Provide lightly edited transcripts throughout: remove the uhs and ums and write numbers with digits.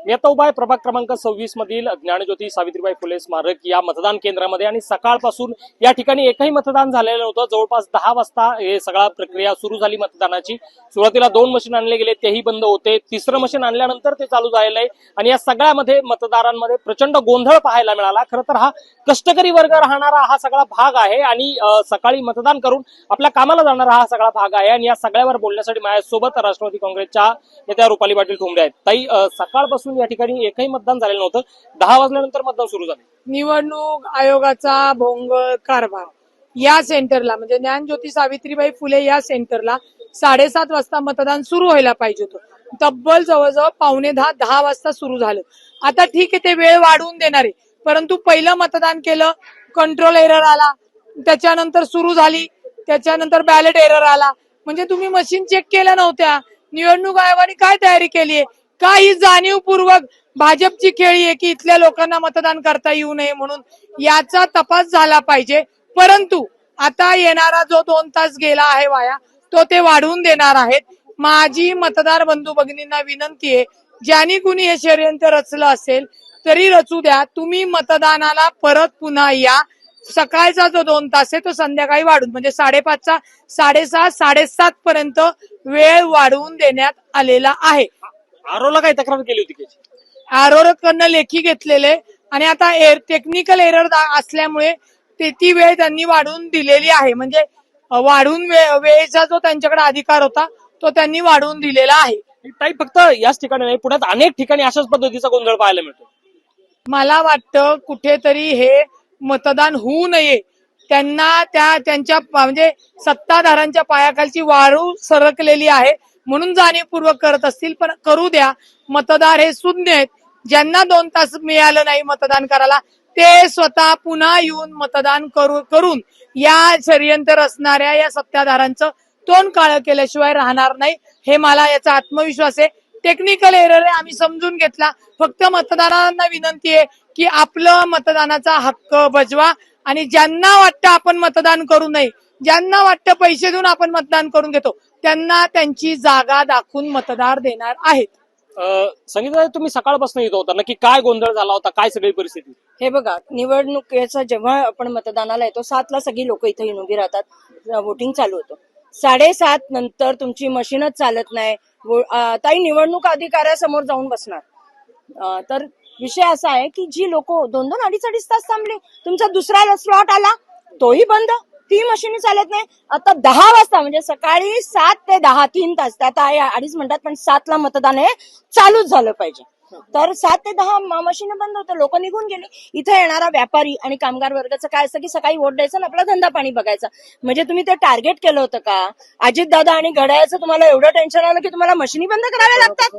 मी आता उभा आहे प्रभाग क्रमांक 26 मधील ज्ञानज्योती सावित्रीबाई फुले स्मारक या मतदान केंद्रामध्ये आणि सकाळपासून या ठिकाणी एकही मतदान झालेलं नव्हतं। जवळपास 10 वाजता हे सगळा प्रक्रिया सुरू झाली मतदानाची। सुरुवातीला 2 मशीन आणले गेले, तेही बंद होते। तिसरं मशीन आणल्यानंतर ते चालू झालेलं आहे आणि या सगळ्यामध्ये मतदारांमध्ये प्रचंड गोंधळ पाहायला मिळाला। खरं तर हा कष्टकरी वर्ग राहणारा हा सगळा भाग आहे आणि सकाळी मतदान करून आपल्या कामाला जाणारा हा सगळा भाग आहे आणि या सगळ्यावर बोलण्यासाठी माझ्यासोबत राष्ट्रवादी काँग्रेसच्या नेत्या रुपाली पाटील ठोंबरे आहेत। ताई, सकाळपासून या ठिकाणी एकही मतदान झालेलं नव्हतं, 10 वाजल्यानंतर मतदान सुरू झालं। निवडणूक आयोगाचा भोंगळ कारभार या सेंटरला म्हणजे ज्ञानज्योती सावित्रीबाई फुले या सेंटरला 7:30 वाजता मतदान सुरू व्हायला पाहिजे होतं। तब्बल जवळजवळ 9:45-10 वाजता सुरू झालं। आता ठीक आहे, ते वेळ वाढवून देणार आहे, परंतु पहिलं मतदान केलं, कंट्रोल एरर आला, त्याच्यानंतर सुरू झाली, त्याच्यानंतर बॅलेट एरर आला। म्हणजे तुम्ही मशीन चेक केल्या नव्हत्या। निवडणूक आयोगाने काय तयारी केली आहे? काही जाणीवपूर्वक भाजपची खेळी आहे की इथल्या लोकांना मतदान करता येऊ नये म्हणून, याचा तपास झाला पाहिजे। परंतु आता येणारा जो 2 तास गेला आहे वाया, तो ते वाढवून देणार आहेत। माझी मतदार बंधू भगिनींना विनंती आहे, ज्यांनी कुणी हे षडयंत्र रचलं असेल तरी रचू द्या, तुम्ही मतदानाला परत पुन्हा या। सकाळचा जो 2 तास आहे तो संध्याकाळी वाढून म्हणजे 5:30चा 6:30 7:30 पर्यंत वेळ वाढवून देण्यात आलेला आहे। आरोला काही तक्रार केली होती? आरोकडनं लेखी घेतलेले आणि आता टेक्निकल एरर असल्यामुळे ती वेळ त्यांनी वाढवून दिलेली आहे। म्हणजे वाढवून वेळेचा जो त्यांच्याकडे अधिकार होता तो त्यांनी वाढवून दिलेला आहे। ताई, फक्त याच ठिकाणी नाही, पुण्यात अनेक ठिकाणी अशाच पद्धतीचा गोंधळ पाहायला मिळतो। मला वाटतं कुठेतरी हे मतदान होऊ नये, त्यांना त्यांच्या म्हणजे सत्ताधाऱ्यांच्या पायाखालची वाळू सरकलेली आहे म्हणून जाणीवपूर्वक करत असतील, पण करू द्या। मतदार हे शून्य आहेत, ज्यांना 2 तास मिळालं नाही मतदान करायला ते स्वतः पुन्हा येऊन मतदान करून या षडयंत्र रचणाऱ्या या सत्ताधाऱ्यांचं तोंड काळं केल्याशिवाय राहणार नाही, हे मला याचा आत्मविश्वास आहे। टेक्निकल एरर आहे, आम्ही समजून घेतला। फक्त मतदारांना विनंती आहे की आपलं मतदानाचा हक्क बजवा आणि ज्यांना वाटतं आपण मतदान करू नये, ज्यांना वाटतं पैसे देऊन आपण मतदान करून घेतो, त्यांना त्यांची जागा दाखवून मतदार देणार आहेत। संगीता, तुम्ही सकाळपासून येत होता, नक्की काय गोंधळ झाला होता, काय सगळी परिस्थिती? हे बघा, निवडणुकीचा जेव्हा आपण मतदानाला येतो 7ला सगळी लोक इथे येऊन उभी राहतात, वोटिंग चालू होतं। 7:30 नंतर तुमची मशीनच चालत नाही, ताई निवडणूक अधिकाऱ्यासमोर जाऊन बसणार। तर विषय असा आहे की जी लोक 2-2 अडीच तास थांबली, तुमचा दुसरा स्लॉट आला तोही बंद, ती मशीन चालत नाही। आता 10 वाजता म्हणजे सकाळी 7 ते 10 3 तास, आता 2.5 म्हणतात पण 7ला मतदान हे चालूच झालं पाहिजे। तर 7 ते 10 मशीन बंद होतं, लोक निघून गेले। इथे येणारा व्यापारी आणि कामगार वर्गाचं काय असतं की सकाळी वोट द्यायचं आणि आपला धंदा पाणी बघायचा। म्हणजे तुम्ही ते टार्गेट केलं होतं का? अजित दादा आणि घड्याळाचं तुम्हाला एवढं टेन्शन आलं की तुम्हाला मशिनी बंद कराव्या लागतात?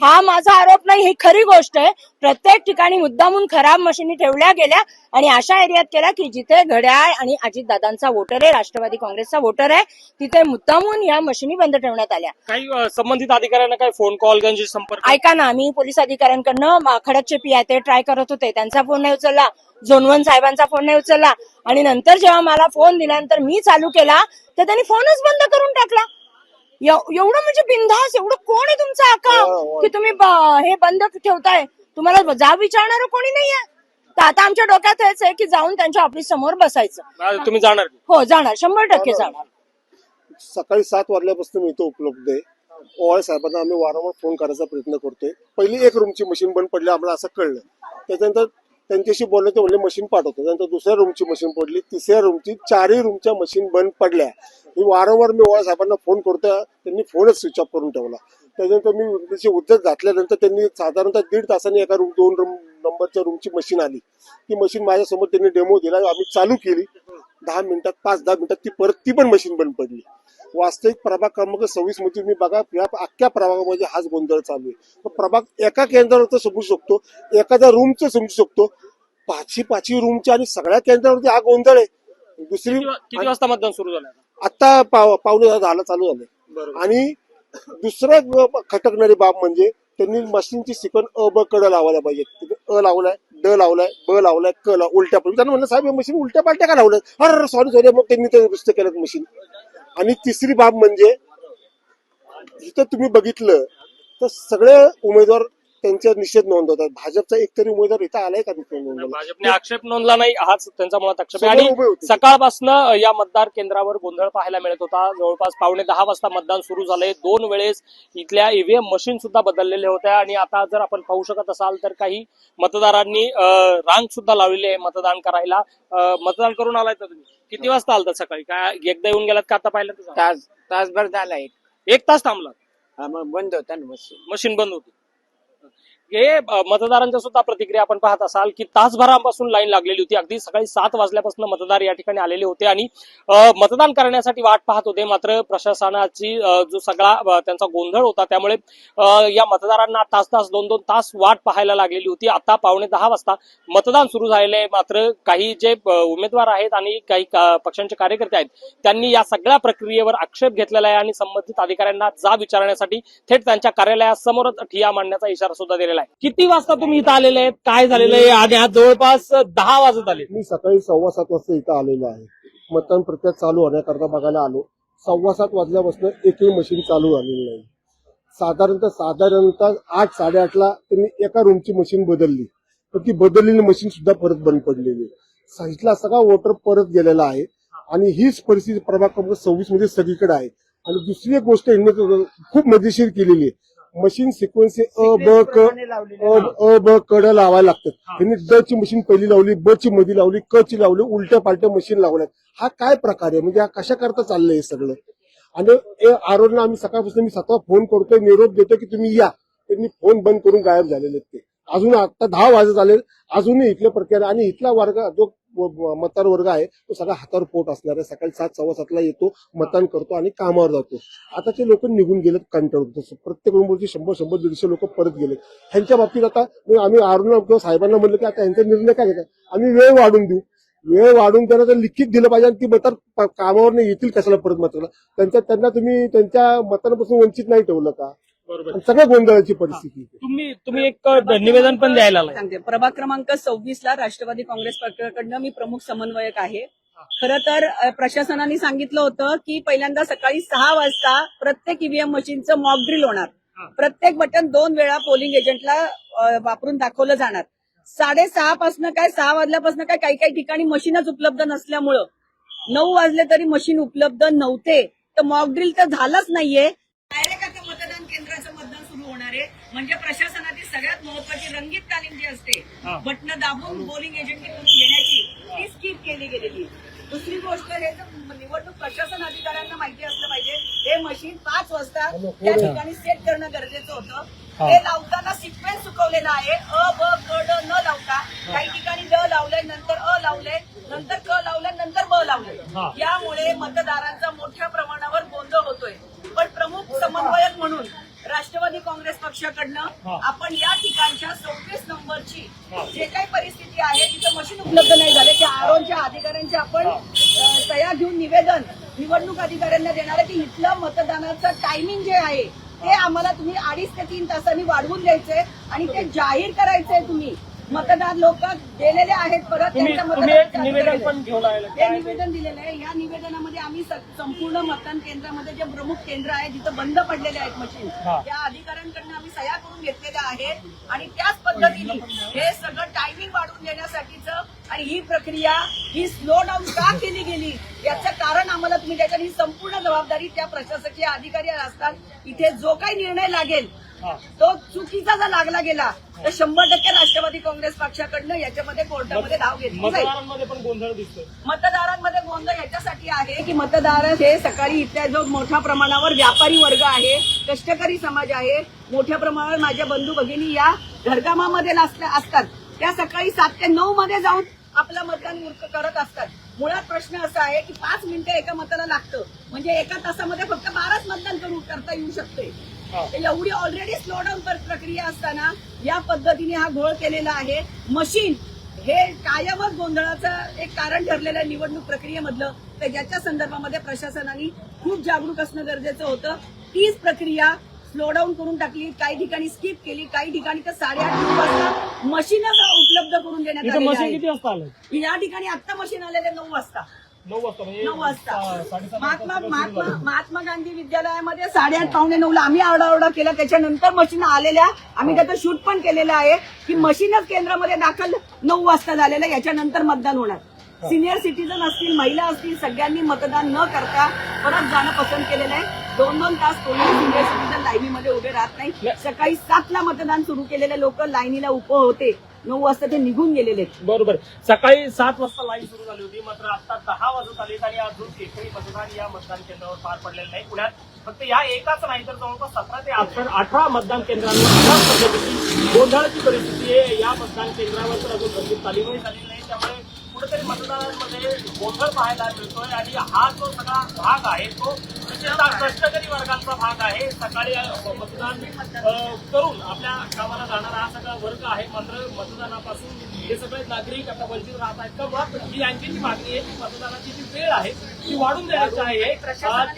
हा माझा आरोप नाही, ही खरी गोष्ट आहे। प्रत्येक ठिकाणी मुद्दामून खराब मशिनी ठेवल्या गेल्या आणि अशा एरियात केल्या की जिथे घड्याळ आणि अजित दादांचा वोटर आहे, राष्ट्रवादी काँग्रेसचा वोटर आहे, तिथे मुद्दामून या मशिनी बंद ठेवण्यात आल्या। काही संबंधित अधिकाऱ्यांना काही फोन कॉल त्यांची संपर्क? ऐका ना, मी पोलीस अधिकाऱ्यांकडनं खडकचे पी ते ट्राय करत होते, त्यांचा फोन नाही उचलला, झोन 1 साहेबांचा फोन नाही उचलला आणि नंतर जेव्हा मला फोन दिल्यानंतर मी चालू केला तर त्यांनी फोनच बंद करून टाकला। एवढं म्हणजे बिनधास्त, एवढं कोण आहे तुमचा आका की तुम्ही हे बंद ठेवताय? तुम्हाला जाब विचारणार कोणी नाहीये। तर आता आमच्या डोक्यात हेच आहे की जाऊन त्यांच्या ऑफिस समोर बसायचं। तुम्ही जाणार? हो जाणार, 100% जाणार। सकाळी 7 वाजल्यापासून मी इथं उपलब्ध आहे। ओवाळे साहेबांना आम्ही वारंवार फोन करायचा प्रयत्न करतोय। पहिली 1 रूमची मशीन बंद पडली, आम्हाला असं कळलं। त्याच्यानंतर त्यांच्याशी बोलले, ते म्हणले मशीन पाठवतो। त्यानंतर 2ऱ्या रूमची मशीन पडली, 3ऱ्या रूमची, 4ही रूमच्या मशीन बंद पडल्या। मी वारंवार ओवाळे साहेबांना फोन करतोय, त्यांनी फोनच स्विच ऑफ करून ठेवला। त्याच्यानंतर मी त्याची उद्योग घातल्यानंतर त्यांनी साधारणतः 1.5 तासांनी एका 2 नंबरच्या रूमची मशीन आली। ती मशीन माझ्यासमोर त्यांनी डेमो दिला, आम्ही चालू केली। 10 मिनिटात 5-10 मिनिटात ती पण मशीन बंद पडली। वास्तविक प्रभाग क्रमांक 26 मध्ये तुम्ही बघा, या अख्ख्या प्रभागामध्ये हाच गोंधळ चालू आहे। प्रभाग एका केंद्रावर समजू शकतो, एखाद्या रूमचं समजू शकतो, 5ही रूमच्या आणि सगळ्या केंद्रावरती हा गोंधळ आहे। दुसरी किती वाजता मतदान सुरू झालं? आता 9:15 चालू झालंय। आणि दुसरं खटकणारी बाब म्हणजे त्यांनी मशीनची सिक्वेन्स अ ब क लावायला पाहिजे। अ लावलाय, ड लावलाय, ब लावलाय, क लावलाय, उलट्या पडून त्यांना म्हणलं साहेब मशीन उलट्या पालट्या का लावलं? अरे सॉरी, मग त्यांनी ते दुरुस्त केलं मशीन। आणि तिसरी बाब म्हणजे इथं तुम्ही बघितलं तर सगळे उमेदवार त्यांचा निषेध नोंदवतात. भाजपचा एकतरी उमेदवार इथं आलाय का निषेध नोंदवला? भाजपने आक्षेप नोंदला नाही, हाच त्यांचा मुळात आक्षेप आहे. समोर आणि उभे होते. सकाळपासून या मतदार केंद्रावर गोंधळ पाहायला मिळत होता. जवळपास 9:15 वाजता मतदान सुरू झालंय. 2 वेळेस इथल्या ईव्हीएम मशीन सुद्धा बदललेल्या होत्या आणि आता जर आपण पाहू शकत असाल तर काही मतदारांनी रांग सुद्धा लावलेली आहे मतदान करायला. मतदान करून आलाय तर तुम्ही किती वाजता आलता सकाळी? काय एकदा येऊन गेलात का आता पाहिलं तर? तासभर झाला एक. 1 तास थांबला, हा, मग बंद होता ना बस. मशीन बंद होती. हे मतदारांच्या सुद्धा प्रतिक्रिया आपण पाहत असाल की तासभरापासून लाईन लागलेली होती. अगदी सकाळी 7 वाजल्यापासून मतदार या ठिकाणी आलेले होते आणि मतदान करण्यासाठी वाट पाहत होते. मात्र प्रशासनाची जो सगळा त्यांचा गोंधळ होता त्यामुळे या मतदारांना तास 2 तास वाट पाहायला लागलेली होती. आता 9:15 वाजता मतदान सुरू झालेले आहे. मात्र काही जे उमेदवार आहेत आणि काही पक्षांचे कार्यकर्ते आहेत त्यांनी या सगळ्या प्रक्रियेवर आक्षेप घेतलेला आहे आणि संबंधित अधिकाऱ्यांना जाब विचारण्यासाठी थेट त्यांच्या कार्यालयासमोरच ठिय्या मांडण्याचा इशारा सुद्धा दिलेला आहे. किती वाजता तुम्ही इथं आलेले आहेत? काय झालेलं आहे? आणि आज जवळपास 10 वाजत आले. मी सकाळी 7:15 वाजता इथं आलेलो आहे. मतदान प्रक्रिया चालू होण्याकरता बघायला आलो. 7:15 वाजल्यापासून एकही मशीन चालू झालेली नाही. साधारणतः 8-8:30ला त्यांनी एका रूमची मशीन बदलली, पण ती बदललेली मशीन सुद्धा परत बंद पडलेली. साईटला सगळा वोटर परत गेलेला आहे आणि हीच परिस्थिती प्रभाग क्रमांक 26 मध्ये सगळीकडे आहे. आणि दुसरी एक गोष्ट यांनी खूप मजेशीर केलेली आहे. मशीन सिक्वेन्स ब क लावायला लागतात. त्यांनी ड ची मशीन पहिली लावली, ब ची मध्ये लावली, क ची लावली, उलट्या पालट्या मशीन लावल्यात. हा काय प्रकार आहे? म्हणजे हा कशा करता चाललंय हे सगळं? आणि आरोग्यला आम्ही सकाळपासून मी स्वतः फोन करतोय, निरोप देतो की तुम्ही या. त्यांनी फोन बंद करून गायब झालेले आहेत ते. अजून आता 10 वाजत आले, अजूनही इथल्या प्रक्रिया. आणि इथला वर्ग जो मतदार वर्ग आहे तो सगळा हातावर पोट असणार आहे. सकाळी 7-7:15 येतो, मतदान करतो आणि कामावर जातो. आता ते लोक निघून गेलेत कंटाळून. प्रत्येक रूमवरची 100-150 लोक परत गेले. ह्यांच्या बाबतीत आता आम्ही आरोग्य किंवा साहेबांना म्हणलं की आता यांचा निर्णय काय घेतात? आम्ही वेळ वाढून देऊ. वेळ वाढून त्यांना तर लिखित दिलं पाहिजे आणि ती मतदार कामावर नाही येतील कशाला परत मतदानाला? त्यांना तुम्ही त्यांच्या मतदानापासून वंचित नाही ठेवलं का? सगळ्या गोंधळाची परिस्थिती. तुम्ही एक निवेदन पण द्यायला आलाय. सांगते, प्रभाग क्रमांक 26 ला राष्ट्रवादी काँग्रेस पक्षाकडनं मी प्रमुख समन्वयक आहे. खरं तर प्रशासनाने सांगितलं होतं की पहिल्यांदा सकाळी 6 वाजता प्रत्येक ईव्हीएम मशीनचं मॉक ड्रिल होणार. प्रत्येक बटन 2 वेळा पोलिंग एजंटला वापरून दाखवलं जाणार. 6:30 पासून काय 6 वाजल्यापासून काय काही ठिकाणी मशीनच उपलब्ध नसल्यामुळं 9 वाजले तरी मशीन उपलब्ध नव्हते. तर मॉक ड्रिल तर झालंच नाहीये. डायरेक्ट आता मतदान केंद्राचं मतदान सुरू होणार आहे. म्हणजे प्रशासनाची सगळ्यात महत्वाची रंगीत तालीम जी असते, बटणं दाबून पोलिंग एजंटकडून घेण्याची, ती स्किप केली गेलेली. दुसरी गोष्ट, हे तर निवडणूक प्रशासन अधिकाऱ्यांना माहिती असलं पाहिजे, हे मशीन 5 वाजता त्या ठिकाणी सेट करणं गरजेचं होतं. हे लावताना सिक्वेन्स चुकवलेला आहे. अ ब क ड न लावता काही ठिकाणी ड लावलंय, नंतर अ लावलंय, नंतर क लावलंय, नंतर ब लावलंय. यामुळे मतदारांचा मोठ्या प्रमाणावर गोंधळ होतोय. पण प्रमुख समन्वयक म्हणून राष्ट्रवादी काँग्रेस पक्षाकडनं आपण या ठिकाणच्या 26 नंबरची जे काही परिस्थिती आहे, तिथं मशीन उपलब्ध नाही झाले, त्या आरोग्य अधिकाऱ्यांचे आपण सह्या घेऊन निवेदन निवडणूक अधिकाऱ्यांना देणार आहे की इथलं मतदानाचं टायमिंग जे आहे ते आम्हाला तुम्ही 2.5 ते 3 तासांनी वाढवून द्यायचंय आणि ते जाहीर करायचंय. तुम्ही मतदार लोक गेलेले आहेत, परत त्यांच्या मतदानाचं निवेदन पण घेऊन आलेलं हे निवेदन दिलेलं आहे. या निवेदनामध्ये आम्ही संपूर्ण मतदान केंद्रामध्ये जे प्रमुख केंद्र आहे जिथं बंद पडलेले आहेत मशीन, त्या अधिकाऱ्यांकडून आम्ही सह्या करून घेतलेल्या आहेत आणि त्याच पद्धतीने हे सगळं टायमिंग वाढवून देण्यासाठीचं आणि ही प्रक्रिया ही स्लो डाऊन का केली गेली याचं कारण आम्हाला तुम्ही त्याच्यात ही संपूर्ण जबाबदारी त्या प्रशासकीय अधिकारी असतात. इथे जो काही निर्णय लागेल तो चुकीचा जर लागला गेला तर 100% राष्ट्रवादी काँग्रेस पक्षाकडनं याच्यामध्ये कोर्टामध्ये धाव घेतली जाईल. मतदारांमध्ये पण गोंधळ दिसतोय. मतदारांमध्ये गोंधळ याच्यासाठी आहे की मतदार हे सकाळी इथल्या जो मोठ्या प्रमाणावर व्यापारी वर्ग आहे, कष्टकरी समाज आहे, मोठ्या प्रमाणावर माझ्या बंधू भगिनी या घरकामामध्ये असतात, त्या सकाळी 7 ते 9 मध्ये जाऊन आपलं मतदान करत असतात. मुळात प्रश्न असा आहे की 5 मिनिटं एका मताला लागतं, म्हणजे एका तासामध्ये फक्त 12च मतदान करता येऊ शकते. एवढी ऑलरेडी स्लो डाऊन प्रक्रिया असताना या पद्धतीने हा घोळ केलेला आहे. मशीन हे कायमच गोंधळाचं एक कारण ठरलेलं आहे निवडणूक प्रक्रियेमधलं, तर ज्याच्या संदर्भामध्ये प्रशासनाने खूप जागरूक असणं गरजेचं होतं. तीच प्रक्रिया स्लो डाऊन करून टाकली, काही ठिकाणी स्किप केली, काही ठिकाणी तर 8:30 वाजता मशीनच उपलब्ध करून देण्यात आली. किती वाजता आलं? या ठिकाणी आत्ता मशीन आलेले 9 वाजता. 9 वाजता म्हणजे 9 वाजता. 7:30 महात्मा गांधी विद्यालयामध्ये 8:30 पावणे 9ला आम्ही आरडाओरडा केला. त्याच्यानंतर मशीन आलेल्या आम्ही त्याचं शूट पण केलेलं आहे की मशीनच केंद्रामध्ये दाखल 9 वाजता झालेलं. याच्यानंतर मतदान होणार. सिनियर सिटीजन असतील, महिला असतील, सगळ्यांनी मतदान न करता परत जाणं पसंत केलेलं आहे. 2-2 तास कोणी सिनियर सिटीजन लाईनीमध्ये उभे राहत नाही. सकाळी 7ला मतदान सुरू केलेले लोक लाईनीला उभे होते. 9 वाजता ते निघून गेलेले आहेत. बरोबर. सकाळी 7 वाजता लाईन सुरू झाली होती, मात्र आता 10 वाजत आलेत आणि अजून एकही मतदान या मतदान केंद्रावर पार पडलेलं नाही. पुण्यात फक्त या एकाच नाही तर जवळपास 17 ते 18 मतदान केंद्रांवर अशाच पद्धतीची गोंधळाची परिस्थिती आहे. या मतदान केंद्रावर तर अजून रंगीत तालीमही झालेली नाही. त्यामुळे कुठेतरी मतदारांमध्ये गोंधळ पाहायला मिळतोय आणि हा जो सगळा भाग आहे तो कष्टकरी वर्गाचा भाग आहे. सकाळी मतदान करून आपल्या कामाला जाणारा हा सगळा वर्ग आहे. मात्र मतदानापासून हे सगळे नागरिक आता वंचित राहत आहेत. तर ही यांची जी मागणी आहे की मतदानाची जी वेळ आहे ती वाढून देण्याची आहे.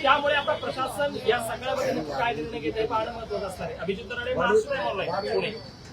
त्यामुळे आता प्रशासन या सगळ्यामध्ये काय निर्णय घेत आहे पाहणं महत्वाचं असणार आहे. अभिजित दराडे, महाराष्ट्र ऑनलाईन, पुणे.